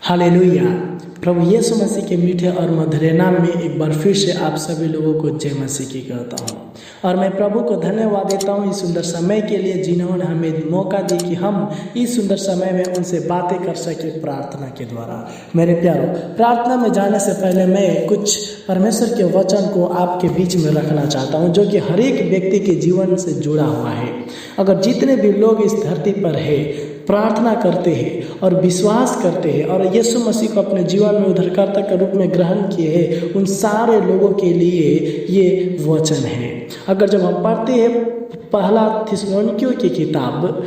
Hallelujah. प्रभु यीशु मसीह के मीठे और मधुर नाम में एक बार फिर से आप सभी लोगों को जय मसीह की कहता हूँ और मैं प्रभु को धन्यवाद देता हूँ इस सुंदर समय के लिए जिन्होंने हमें मौका दी कि हम इस सुंदर समय में उनसे बातें कर सके प्रार्थना के द्वारा। मेरे प्यारों, प्रार्थना में जाने से पहले मैं कुछ परमेश्वर के वचन को आपके बीच में रखना चाहता हूँ जो कि हर एक व्यक्ति के जीवन से जुड़ा हुआ है। अगर जितने भी लोग इस धरती पर है प्रार्थना करते हैं और विश्वास करते हैं और यीशु मसीह को अपने जीवन में उद्धारकर्ता के रूप में ग्रहण किए हैं, उन सारे लोगों के लिए ये वचन है। अगर जब हम पढ़ते हैं पहला थिस्सलुनीकियों की किताब,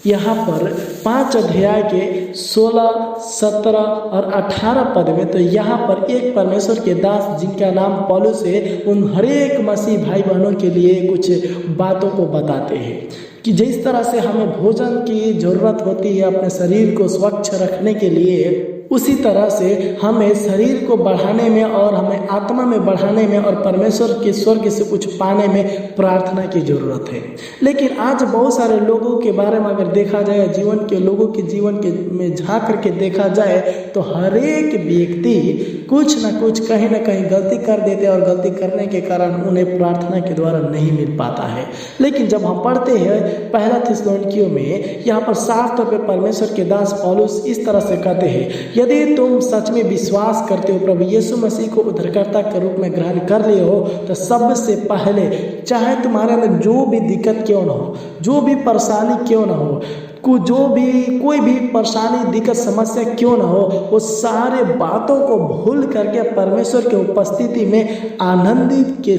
यहाँ पर 5 अध्याय के 16, 17 और 18 पद में, तो यहाँ पर एक परमेश्वर के दास जिनका नाम पौलुस है, उन हरेक मसीह भाई बहनों के लिए कुछ बातों को बताते हैं कि जिस तरह से हमें भोजन की ज़रूरत होती है अपने शरीर को स्वच्छ रखने के लिए, उसी तरह से हमें शरीर को बढ़ाने में और हमें आत्मा में बढ़ाने में और परमेश्वर के स्वर्ग से कुछ पाने में प्रार्थना की ज़रूरत है। लेकिन आज बहुत सारे लोगों के बारे में अगर देखा जाए, जीवन के लोगों के जीवन के में झांक करके देखा जाए, तो हर एक व्यक्ति कुछ ना कुछ कहीं ना कहीं गलती कर देते हैं और गलती करने के कारण उन्हें प्रार्थना के द्वारा नहीं मिल पाता है। लेकिन जब हम पढ़ते हैं पहला थिस्सलुनीकियों में, यहाँ पर साफ तौर पर परमेश्वर के दास पौलुस इस तरह से कहते हैं, यदि तुम सच में विश्वास करते हो, प्रभु यीशु मसीह को उद्धारकर्ता के रूप में ग्रहण कर लिए हो, तो सबसे पहले चाहे तुम्हारे अंदर जो भी दिक्कत क्यों ना हो, जो भी परेशानी क्यों ना हो, कोई भी परेशानी दिक्कत समस्या क्यों ना हो, वो सारे बातों को भूल करके परमेश्वर के उपस्थिति में आनंद के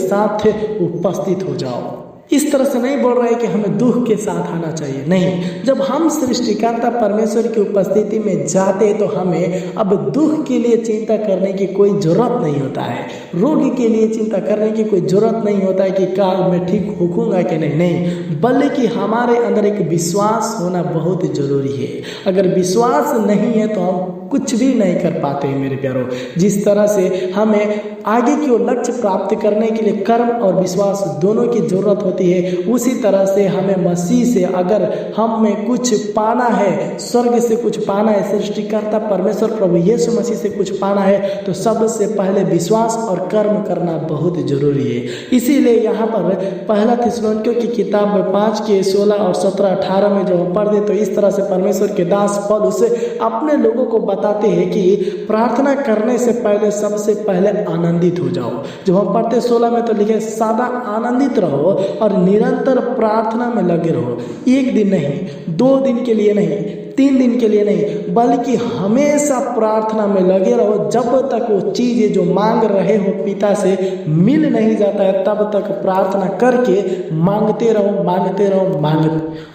साथ उपस्थित हो जाओ। इस तरह से नहीं बोल रहे कि हमें दुख के साथ आना चाहिए, नहीं। जब हम सृष्टिकर्ता परमेश्वर की उपस्थिति में जाते तो हमें अब दुख के लिए चिंता करने की कोई ज़रूरत नहीं होता है, रोग के लिए चिंता करने की कोई ज़रूरत नहीं होता है कि काल मैं ठीक होऊंगा कि नहीं, बल्कि हमारे अंदर एक विश्वास होना बहुत ज़रूरी है। अगर विश्वास नहीं है तो हम कुछ भी नहीं कर पाते हैं। मेरे प्यारों, जिस तरह से हमें आगे की ओर लक्ष्य प्राप्त करने के लिए कर्म और विश्वास दोनों की ज़रूरत होती है, उसी तरह से हमें मसीह से अगर हमें कुछ पाना है, स्वर्ग से कुछ पाना है, सृष्टिकर्ता परमेश्वर प्रभु यीशु मसीह से कुछ पाना है, तो सबसे पहले विश्वास और कर्म करना बहुत ज़रूरी है। इसीलिए यहाँ पर पहला थिस्सलुनीकियों की किताब 5 के 16 और 17, 18 में जो हम पढ़ दे, तो इस तरह से परमेश्वर के दास पौलुस अपने लोगों को बताते हैं कि प्रार्थना करने से पहले सबसे पहले आनंदित हो जाओ। जब हम पढ़ते 16 में तो लिखे, सदा आनंदित रहो और निरंतर प्रार्थना में लगे रहो। 1 दिन नहीं, 2 दिन के लिए नहीं, 3 दिन के लिए नहीं, बल्कि हमेशा प्रार्थना में लगे रहो जब तक वो चीज़ जो मांग रहे हो पिता से मिल नहीं जाता है, तब तक प्रार्थना करके मांगते रहो।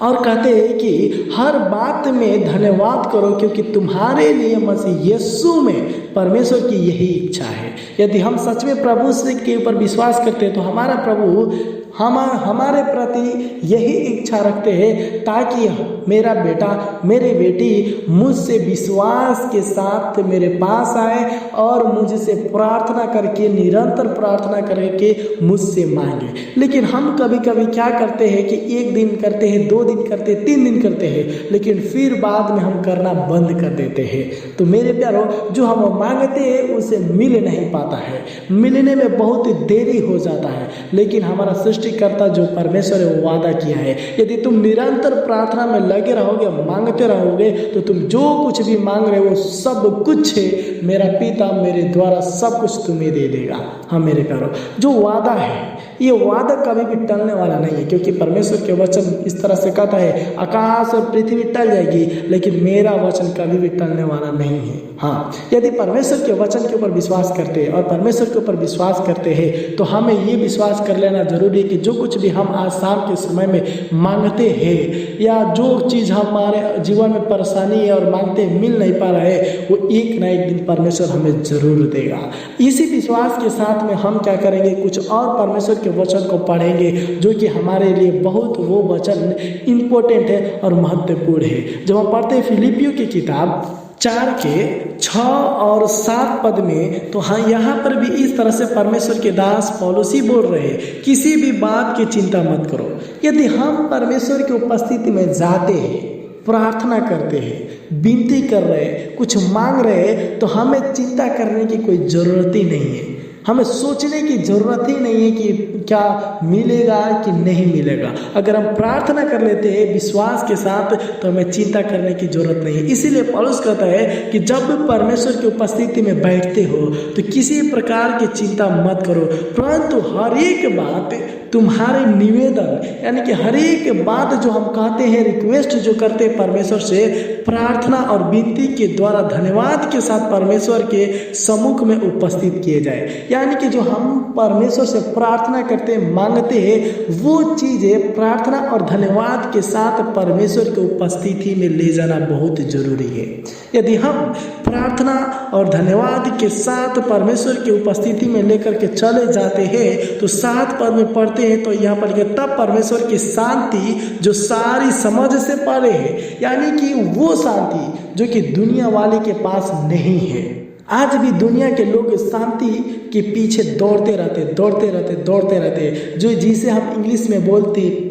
और कहते हैं कि हर बात में धन्यवाद करो, क्योंकि तुम्हारे लिए मसीह यीशु में परमेश्वर की यही इच्छा है। यदि हम सच में प्रभु के ऊपर विश्वास करते हैं तो हमारा प्रभु हमारे प्रति यही इच्छा रखते हैं, ताकि मेरा बेटा मेरी बेटी मुझसे विश्वास के साथ मेरे पास आए और मुझसे प्रार्थना करके, निरंतर प्रार्थना करके मुझसे मांगे। लेकिन हम कभी कभी क्या करते हैं कि 1 दिन करते हैं, 2 दिन करते हैं, 3 दिन करते हैं, लेकिन फिर बाद में हम करना बंद कर देते हैं। तो मेरे प्यारों, जो हम मांगते हैं उसे मिल नहीं पाता है, मिलने में बहुत देरी हो जाता है। लेकिन हमारा सृष्टिकर्ता जो परमेश्वर है वो वादा किया है, यदि तुम निरंतर प्रार्थना में लगे रहोगे, मांगते रहोगे, तो तुम जो कुछ भी मांग रहे हो सब कुछ है मेरा पिता मेरे द्वारा सब कुछ तुम्हें दे देगा। हाँ मेरे प्यारों, जो वादा है ये वादा कभी भी टलने वाला नहीं है, क्योंकि परमेश्वर के वचन इस तरह से कहता है, आकाश और पृथ्वी टल जाएगी लेकिन मेरा वचन कभी भी टलने वाला नहीं है। हाँ, यदि परमेश्वर के वचन के ऊपर विश्वास करते हैं और परमेश्वर के ऊपर विश्वास करते हैं, तो हमें ये विश्वास कर लेना जरूरी है कि जो कुछ भी हम आज शाम के समय में मांगते हैं, या जो चीज़ हमारे जीवन में परेशानी है और मांगते मिल नहीं पा रहे, वो एक ना एक दिन परमेश्वर हमें जरूर देगा। इसी विश्वास के साथ में हम क्या करेंगे, कुछ और परमेश्वर के वचन को पढ़ेंगे जो कि हमारे लिए बहुत वो वचन इम्पोर्टेंट है और महत्वपूर्ण है। जब हम पढ़ते हैं फिलिपियों की किताब 4 के 6 और 7 पद में, तो हाँ यहाँ पर भी इस तरह से परमेश्वर के दास पौलुस ही बोल रहे हैं, किसी भी बात की चिंता मत करो। यदि हम परमेश्वर की उपस्थिति में जाते हैं प्रार्थना करते हैं, विनती कर रहे हैं, कुछ मांग रहे हैं, तो हमें चिंता करने की कोई ज़रूरत ही नहीं है। हमें सोचने की ज़रूरत ही नहीं है कि क्या मिलेगा कि नहीं मिलेगा। अगर हम प्रार्थना कर लेते हैं विश्वास के साथ तो हमें चिंता करने की ज़रूरत नहीं है। इसीलिए पौलुस कहता है कि जब भी परमेश्वर की उपस्थिति में बैठते हो तो किसी प्रकार की चिंता मत करो, परंतु हर एक बात तुम्हारे निवेदन, यानी कि हर एक बात जो हम कहते हैं, रिक्वेस्ट जो करते हैं परमेश्वर से, प्रार्थना और विनती के द्वारा धन्यवाद के साथ परमेश्वर के सम्मुख में उपस्थित किए जाए। यानी कि जो हम परमेश्वर से प्रार्थना करते हैं, मांगते हैं, वो चीज़ें प्रार्थना और धन्यवाद के साथ परमेश्वर की उपस्थिति में ले जाना बहुत जरूरी है। यदि हम प्रार्थना और धन्यवाद के साथ परमेश्वर की उपस्थिति में लेकर के चले जाते हैं तो 7 पद में पढ़ते हैं तो यहाँ पर तब परमेश्वर की शांति जो सारी समझ से परे है, यानी कि वो शांति जो कि दुनिया वाले के पास नहीं है। आज भी दुनिया के लोग शांति के पीछे दौड़ते रहते, जो जिसे हम इंग्लिश में बोलते हैं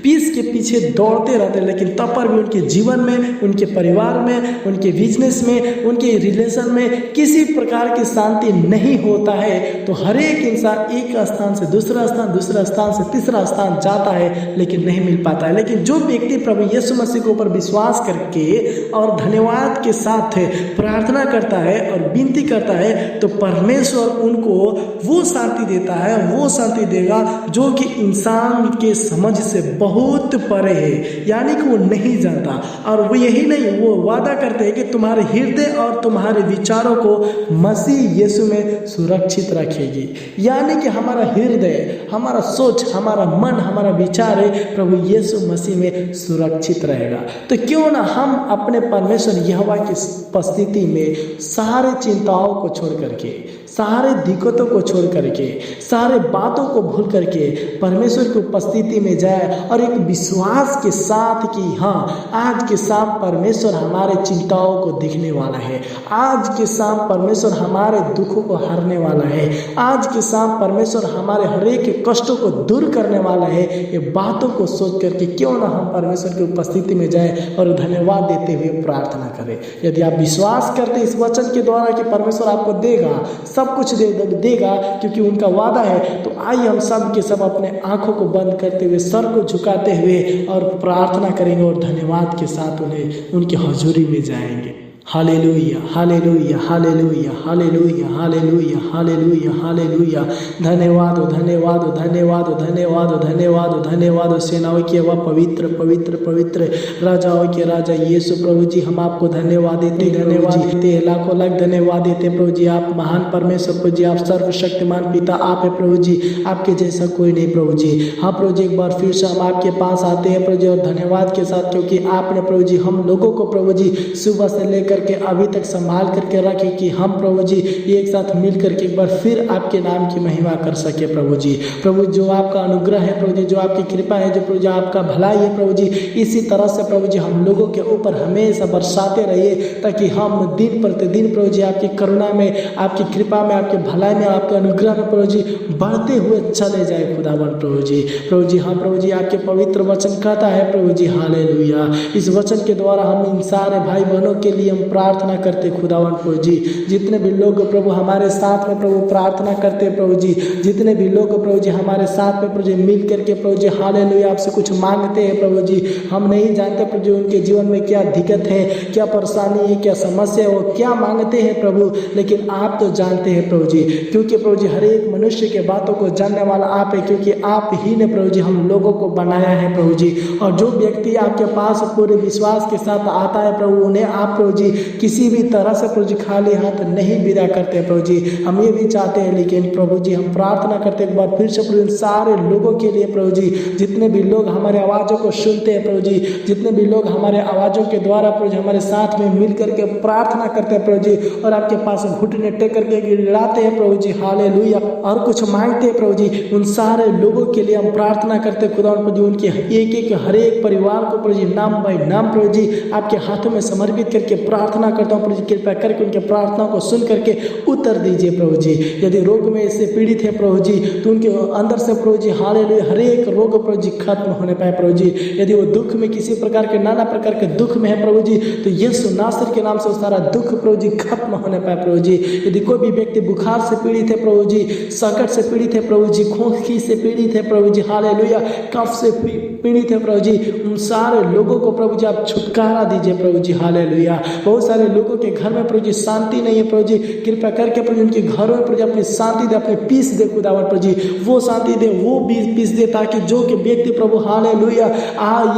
पीस के पीछे दौड़ते रहते, लेकिन तब पर भी उनके जीवन में, उनके परिवार में, उनके बिजनेस में, उनके रिलेशन में किसी प्रकार की शांति नहीं होता है। तो हर एक इंसान एक स्थान से दूसरा स्थान से तीसरा स्थान जाता है लेकिन नहीं मिल पाता है। लेकिन जो व्यक्ति प्रभु यीशु मसीह के ऊपर विश्वास करके और धन्यवाद के साथ प्रार्थना करता है और विनती करता है तो परमेश्वर उनको वो शांति देता है, वो शांति देगा जो कि इंसान के समझ से बहुत परे है, यानी कि वो नहीं जानता। और वो यही नहीं, वो वादा करते हैं कि तुम्हारे हृदय और तुम्हारे विचारों को मसीह यीशु में सुरक्षित रखेगी। यानी कि हमारा हृदय, हमारा सोच, हमारा मन, हमारा विचार है प्रभु यीशु मसीह में सुरक्षित रहेगा। तो क्यों ना हम अपने परमेश्वर यहोवा की उपस्थिति में सारे चिंताओं को छोड़ करके, सारे दिक्कतों को छोड़ करके, सारे बातों को भूल करके परमेश्वर की उपस्थिति में जाए और एक विश्वास के साथ कि हाँ, आज के शाम परमेश्वर हमारे चिंताओं को देखने वाला है, आज के शाम परमेश्वर हमारे दुखों को हरने वाला है, आज के शाम परमेश्वर हमारे हर एक कष्टों को दूर करने वाला है। ये बातों को सोच करके क्यों ना हम परमेश्वर की उपस्थिति में जाए और धन्यवाद देते हुए प्रार्थना करें। यदि आप विश्वास करते इस वचन के द्वारा कि परमेश्वर आपको देगा, सब कुछ देगा क्योंकि उनका वादा है, तो आइए हम सब के सब अपने आंखों को बंद करते हुए, सर को झुकाते हुए और प्रार्थना करेंगे और धन्यवाद के साथ उन्हें उनकी हजूरी में जाएंगे। Hallelujah, hallelujah, hallelujah, hallelujah, hallelujah, hallelujah, hallelujah. धन्यवाद, धन्यवाद, धन्यवाद, धन्यवाद, धन्यवाद, धन्यवाद। सेनाओं के वह पवित्र पवित्र पवित्र राजाओं के राजा यीशु प्रभु जी, हम आपको धन्यवाद देते, धन्यवाद देते, लाखों लाख धन्यवाद देते प्रभु जी। आप महान परमेश्वर प्रभु जी, आप सर्वशक्तिमान पिता आप है प्रभु जी, आपके जैसा कोई नहीं प्रभु जी। हाँ प्रभु जी, एक बार फिर से हम आपके पास आते हैं प्रभु जी और धन्यवाद के साथ, क्योंकि आपने प्रभु जी हम लोगों को प्रभु जी सुबह से लेकर के अभी तक संभाल करके रखे कि हम प्रभु जी एक साथ मिल करके एक बार फिर आपके नाम की महिमा कर सके प्रभु जी। प्रभु जो आपका अनुग्रह है प्रभु जी, जो आपकी कृपा है, जो प्रभु जी आपका भलाई है प्रभु जी, इसी तरह से प्रभु जी हम लोगों के ऊपर हमेशा बरसाते रहिए, ताकि हम दिन प्रतिदिन प्रभु जी आपकी करुणा में, आपकी कृपा में, आपके भलाई में, आपके अनुग्रह में प्रभु जी बढ़ते हुए चले जाए खुदावन प्रभु जी। प्रभु जी हाँ प्रभु जी, आपके पवित्र वचन कहता है प्रभु जी, हालेलुया, इस वचन के द्वारा हम इन सारे भाई बहनों के लिए हम प्रार्थना करते खुदावन प्रभु जी। जितने भी लोग प्रभु हमारे साथ में प्रभु प्रार्थना करते प्रभु जी, जितने भी लोग प्रभु जी हमारे साथ में प्रभु जी मिल करके प्रभु जी हालेलुया आपसे कुछ मांगते हैं प्रभु जी, हम नहीं जानते प्रभु जी उनके जीवन में क्या दिक्कत है, क्या परेशानी है, क्या समस्या है, वो क्या मांगते हैं प्रभु, लेकिन आप तो जानते हैं प्रभु जी, क्योंकि प्रभु जी हर एक मनुष्य के बातों को जानने वाला आप है, क्योंकि आप ही ने प्रभु जी हम लोगों को बनाया है प्रभु जी। और जो व्यक्ति आपके पास पूरे विश्वास के साथ आता है प्रभु, उन्हें आप प्रभु जी किसी भी तरह से प्रभु जी खाली हाथ नहीं विदा करते प्रभु जी। हम ये भी चाहते हैं, लेकिन प्रभु जी हम प्रार्थना करते एक बार फिर से प्रभु इन सारे लोगों के लिए प्रभु जी, जितने भी लोग हमारे आवाज़ों को सुनते हैं प्रभु जी, जितने भी लोग हमारे आवाज़ों के द्वारा प्रभु जी हमारे साथ में मिल करके प्रार्थना करते हैं प्रभु जी, और आपके पास घुटने टेक करके गिड़ाते हैं प्रभु जी, हालेलुया, और कुछ मांगते हैं प्रभु जी, उन सारे लोगों के लिए हम प्रार्थना करते हैं खुदा प्रभु जी। उनके एक एक हर एक परिवार को प्रभु जी नाम बाई नाम प्रभु जी आपके हाथों में समर्पित करके प्रार्थना प्रार्थना करता हूँ प्रभु जी, कृपया करके उनके प्रार्थनाओं को सुन करके उत्तर दीजिए प्रभु जी। यदि रोग में इससे पीड़ित है प्रभु जी, तो उनके अंदर से प्रभु जी हालेलुया हर एक रोग प्रभु जी खत्म होने पाए प्रभु जी। यदि वो दुख में किसी प्रकार के नाना प्रकार के दुख में है प्रभु जी, तो यीशु नासरी के नाम से वो सारा दुख प्रभु जी खत्म होने पाए प्रभु जी। यदि कोई भी व्यक्ति बुखार से पीड़ित है प्रभु जी, संकट से पीड़ित है प्रभु जी, खोखी से पीड़ित है प्रभु जी, हालेलुया कफ से पीड़ित है प्रभु जी, उन सारे लोगों को प्रभु जी आप छुटकारा दीजिए प्रभु जी, हालेलुया। बहुत सारे लोगों के घर में प्रभु जी शांति नहीं है प्रभु जी, कृपया करके प्रभु उनके घरों में प्रभु जी अपनी शांति दे, अपने पीस दे खुदावन प्रभु जी, वो शांति दे, वो पीस दे, ताकि जो कि व्यक्ति प्रभु हालेलुया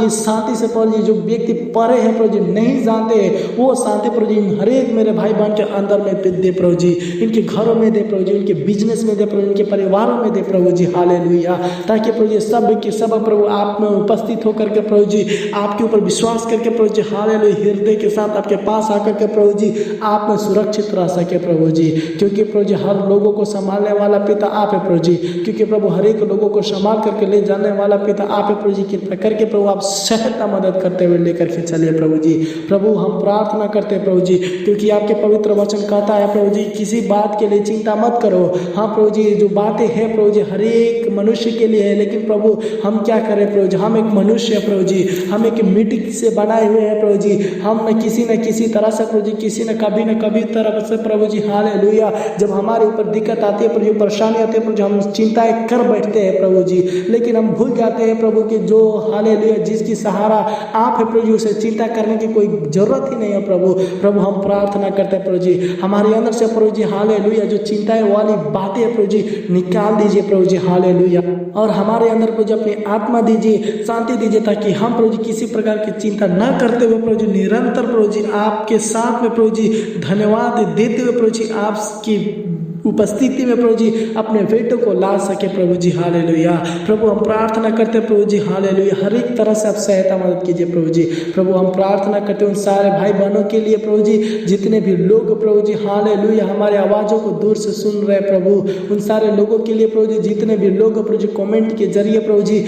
ये शांति से प्रभु जी जो व्यक्ति परे है प्रभु जी नहीं जानते हैं, वो शांति प्रभु जी हर एक मेरे भाई बहन के अंदर में दे प्रभु जी, इनके घरों में दे प्रभु जी, उनके बिजनेस में दे प्रभु, इनके परिवारों में दे प्रभु जी, हालेलुया। ताकि प्रभु जी सब के सब प्रभु आप में उपस्थित होकर के प्रभु जी आपके ऊपर विश्वास करके प्रभु जी हालेलुया हृदय के साथ आपके पास आकर के प्रभु जी आप में सुरक्षित रह सके प्रभु जी, क्योंकि प्रभु जी हर लोगों को संभालने वाला पिता आप है प्रभु जी, क्योंकि प्रभु हर एक लोगों को संभाल करके ले जाने वाला पिता आप है प्रभु जी। कृपया करके प्रभु आप सहायता मदद करते हुए लेकर के चलिए प्रभु जी। प्रभु हम प्रार्थना करते हैं प्रभु जी, क्योंकि आपके पवित्र वचन कहता है प्रभु जी किसी बात के लिए चिंता मत करो। हाँ प्रभु जी जो बातें हैं प्रभु जी हर एक मनुष्य के लिए है, लेकिन प्रभु हम क्या करें प्रभु जी, हम एक मनुष्य है प्रभु जी, हम एक मिट्टी से बनाए हुए हैं प्रभु जी, हम न किसी तरह से प्रभु जी किसी न कभी तरफ से प्रभु जी हालेलुया जब हमारे ऊपर दिक्कत आती है प्रभु जी, परेशानी आती है प्रभु जी, हम चिंताएं कर बैठते हैं प्रभु जी, लेकिन हम भूल जाते हैं प्रभु कि जो हालेलुया जिसकी सहारा आप है प्रभु जी, उसे चिंता करने की कोई जरूरत ही नहीं है प्रभु। प्रभु हम प्रार्थना करते हैं प्रभु जी हमारे अंदर से प्रभु जी हालेलुया जो चिंताएं वाली बातें प्रभु जी निकाल दीजिए प्रभु जी, हालेलुया। और हमारे अंदर प्रभु जी अपनी आत्मा दीजिए, शांति दीजिए, ताकि हम प्रभु जी किसी प्रकार की चिंता न करते हुए प्रभु जी निरंतर प्रभु जी आपके साथ में प्रभु जी धन्यवाद देते हुए प्रभु जी आपकी उपस्थिति में प्रभु जी अपने बेटों को ला सके प्रभु जी, हालेलुया। प्रभु हम प्रार्थना करते हैं प्रभु जी हालेलुया हर एक तरह से आप सहायता मदद कीजिए प्रभु जी। प्रभु हम प्रार्थना करते हैं उन सारे भाई बहनों के लिए प्रभु जी, जितने भी लोग प्रभु जी हालेलुया हमारे आवाज़ों को दूर से सुन रहे प्रभु, उन सारे लोगों के लिए प्रभु जी, जितने भी लोग प्रभु जी कमेंट के जरिए प्रभु जी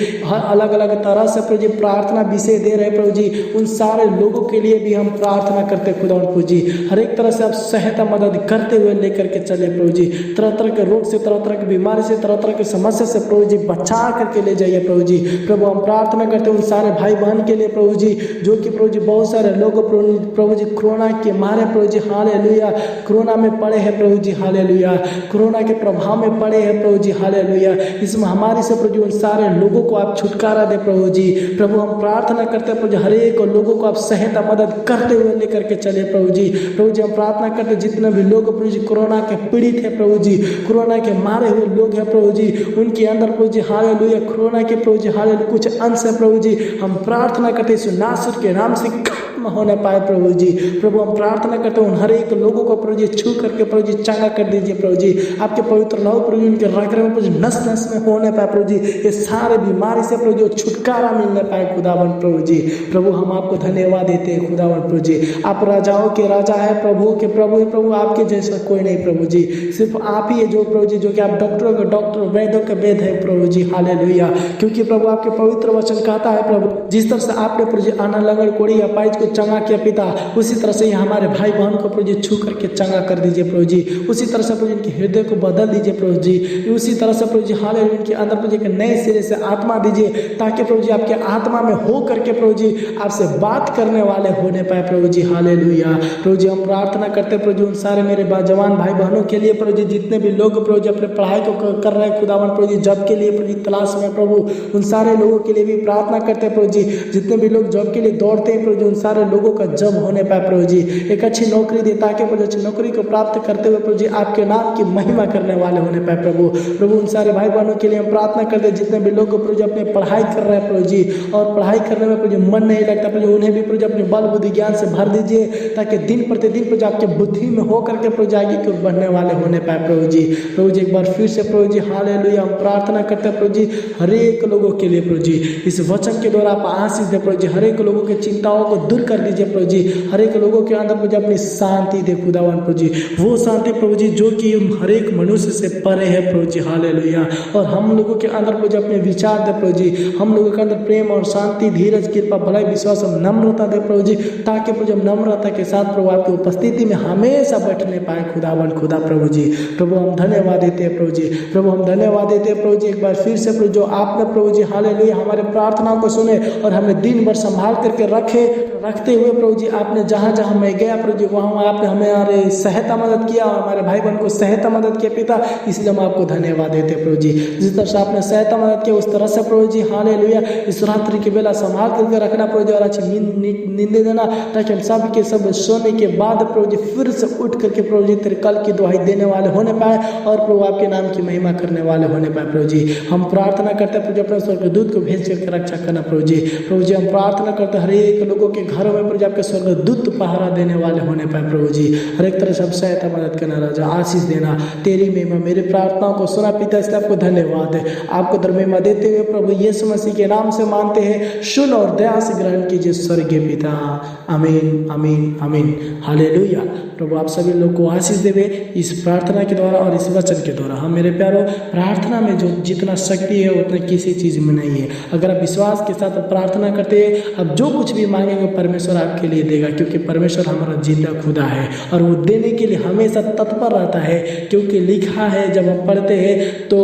अलग अलग तरह से प्रभु जी प्रार्थना विषय दे रहे प्रभु जी, उन सारे लोगों के लिए भी हम प्रार्थना करते हैं खुदा प्रभु जी, हर एक तरह से आप सहायता मदद करते हुए लेकर के चले प्रभु जी, तरह तरह के रोग से, तरह तरह की बीमारी से, तरह तरह की समस्या से प्रभु जी बचा करके ले जाइए प्रभु जी। प्रभु हम प्रार्थना करते हैं उन सारे भाई बहन के लिए प्रभु जी, जो कि प्रभु जी बहुत सारे लोग प्रभु जी कोरोना के मारे प्रभु जी हालेलुया कोरोना में पड़े हैं प्रभु जी, हालेलुया कोरोना के प्रभाव में पड़े हैं प्रभु जी, हालेलुया। इस महामारी से प्रभु जी उन सारे लोगों को आप छुटकारा दे प्रभु जी। प्रभु हम प्रार्थना करते हैं प्रभु जी हर एक लोगों को आप सहायता मदद करते हुए लेकर के चले प्रभु जी। प्रभु जी हम प्रार्थना करते हैं जितने भी लोग प्रभु जी कोरोना के पीड़ित है प्रभु जी, कोरोना के मारे हुए लोग हैं प्रभु जी, उनके अंदर प्रभु जी हालेलुया कोरोना के प्रभु जी हालेलुया कुछ अंश है प्रभु जी, हम प्रार्थना करते हैं नासर के नाम से खत्म होने पाए प्रभु जी। प्रभु हम प्रार्थना करते हैं उन हर एक लोगों को प्रभु जी छू करके प्रभु जी चंगा कर दीजिए प्रभु जी, आपके पवित्र नाम प्रभु जी उनके रग में प्रभु जी नस नस में होने पाए प्रभु जी, ये सारे बीमारी से प्रभु जी छुटकारा मिलने पाए खुदावन प्रभु जी। प्रभु हम आपको धन्यवाद देते हैं खुदावन प्रभु जी, आप राजाओं के राजा है, प्रभु के प्रभु है प्रभु, आपके जैसा कोई नहीं प्रभु जी, सिर्फ आप ही है जो प्रभु जी जो कि आप डॉक्टरों के डॉक्टर वैद्यों के वेद है प्रभु जी, हालेलुया। क्योंकि प्रभु आपके पवित्र वचन कहता है प्रभु जिस तरह से आपने प्रभु जी आना लंगड़ कोड़ी या पाइज को चंगा किया पिता, उसी तरह से हमारे भाई बहन को प्रभु जी छू करके चंगा कर दीजिए प्रभु जी, उसी तरह से प्रभु जी उनके हृदय को बदल दीजिए प्रभु जी, उसी तरह से प्रभु जी हालेलुया उनके अंदर प्रभु जी के नए सिरे से आत्मा दीजिए, ताकि प्रभु जी आपके आत्मा में हो करके प्रभु जी आपसे बात करने वाले होने पाए प्रभु जी, हालेलुया। प्रभु जी हम प्रार्थना करते प्रभु जी उन सारे मेरे जवान भाई बहनों के लिए प्रभु जी, जितने भी लोग प्रभु जी अपने पढ़ाई को कर रहे हैं खुदावन प्रभु जी, जॉब के लिए प्रभु जी तलाश में प्रभु, उन सारे लोगों के लिए भी प्रार्थना करते हैं प्रभु जी, जितने भी लोग जॉब के लिए दौड़ते हैं प्रभु जी, उन सारे लोगों का जॉब होने पाए प्रभु जी, एक अच्छी नौकरी दे, ताकि प्रभु अच्छी नौकरी को प्राप्त करते हुए प्रभु जी आपके नाम की महिमा करने वाले होने पाए प्रभु। प्रभु उन सारे भाई बहनों के लिए हम प्रार्थना करते हैं जितने भी लोग प्रभु जी अपने पढ़ाई कर रहे हैं प्रभु जी, और पढ़ाई करने में प्रभु जी मन नहीं लगता प्रभु जी, उन्हें भी प्रभु जी अपने बल बुद्धि ज्ञान से भर दीजिए, ताकि दिन प्रतिदिन प्रभु जी आपके बुद्धि में हो करके प्रभु जी आगे की ओर बढ़ने वाले होने पाए प्रभु जी। प्रभु जी एक बार फिर से प्रभु जी हालेलुया हम प्रार्थना करते हैं प्रभु जी हर एक लोगों के लिए प्रभु जी, इस वचन के द्वारा आप आशीष दे प्रभु जी, हर एक लोगों की चिंताओं को दूर कर दीजिए प्रभु जी। हर एक लोगों के अंदर प्रभु जी अपनी शांति दे खुदावन प्रभु जी, वो शांति प्रभु जी जो कि हर एक मनुष्य से परे है प्रभु जी। हालेलुया। और हम लोगों के अंदर प्रभु जी अपने विचार दे प्रभु जी, हम लोगों के अंदर प्रेम और शांति, धीरज, कृपा, भलाई, विश्वास और नम्रता दे प्रभु जी, ताकि प्रभु जी नम्रता के साथ प्रभु आपकी उपस्थिति में हमेशा बैठने पाए खुदावन खुदा प्रभु जी। प्रभु हम धन्यवाद देते हैं प्रभु जी, प्रभु हम धन्यवाद देते हैं प्रभु जी एक बार फिर से प्रभु जो आपने प्रभु जी हालेलुया हमारे प्रार्थनाओं को सुने और हमें दिन भर संभाल करके रखते हुए प्रभु जी, आपने जहाँ जहाँ मैं गया प्रभु जी वहाँ आपने हमारे सहायता मदद किया और हमारे भाई बहन को सहायता मदद किया पिता, इसलिए हम आपको धन्यवाद देते हैं प्रभु जी। जिस तरह से आपने सहायता मदद किया उस तरह से प्रभु जी हालेलुया इस रात्रि के बेला संभाल करके रखना प्रभु जी, और अच्छी नींद देना ताकि हम सब के सब सोने के बाद प्रभु जी फिर से उठ करके प्रभु जी तेरे कल की दुहाई देने वाले होने पाए और प्रभु आपके नाम की महिमा करने वाले होने पाए प्रभु जी। हम प्रार्थना करते हैं प्रभु जी अपने स्वर्गदूत को भेज करके रक्षा करना प्रभु जी। प्रभु जी हम प्रार्थना करते हैं हर एक लोगों के घरों में प्रभु जी आपके स्वर्गदूत पहरा देने वाले होने पाए प्रभु जी। हर एक तरह से सहायता मदद करना राजा, आशीष देना, तेरी महिमा मेरी प्रार्थनाओं को सुना पिता, इसलिए आपको धन्यवाद है। आपको महिमा देते हुए प्रभु यीशु मसीह के नाम से मानते हैं, सुन और दया से ग्रहण कीजिए स्वर्गीय पिता। आमीन आमीन आमीन। हालेलुया। प्रभु आप सभी लोग को आशीष देवे इस प्रार्थना के द्वारा और इस वचन के द्वारा। हम मेरे प्यारो प्रार्थना में जो जितना शक्ति है उतना किसी चीज़ में नहीं है। अगर आप विश्वास के साथ प्रार्थना करते हैं, अब जो कुछ भी मांगेंगे परमेश्वर आपके लिए देगा, क्योंकि परमेश्वर हमारा जिंदा खुदा है और वो देने के लिए हमेशा तत्पर रहता है। क्योंकि लिखा है, जब हम पढ़ते हैं तो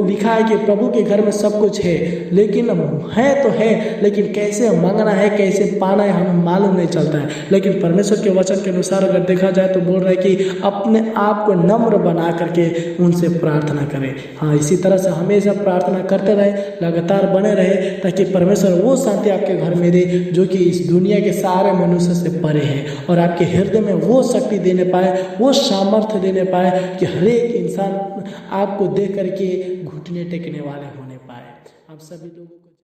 लिखा है कि प्रभु के घर में सब कुछ है, लेकिन है तो है, लेकिन कैसे मांगना है कैसे पाना है हमें मालूम नहीं चलता है। लेकिन परमेश्वर के वचन के अनुसार अगर देखा जाए तो बोल रहा है कि अपने आप को नम्र बना करके उनसे प्रार्थना करें। हाँ, इसी तरह से हमेशा प्रार्थना करते रहे, लगातार बने रहे, ताकि परमेश्वर वो शांति आपके घर में दे जो कि इस दुनिया के सारे मनुष्य से परे है, और आपके हृदय में वो शक्ति देने पाए, वो सामर्थ्य देने पाए कि हर एक इंसान आपको देख करके घुटने टेकने वाले होने पाए। आप सभी लोग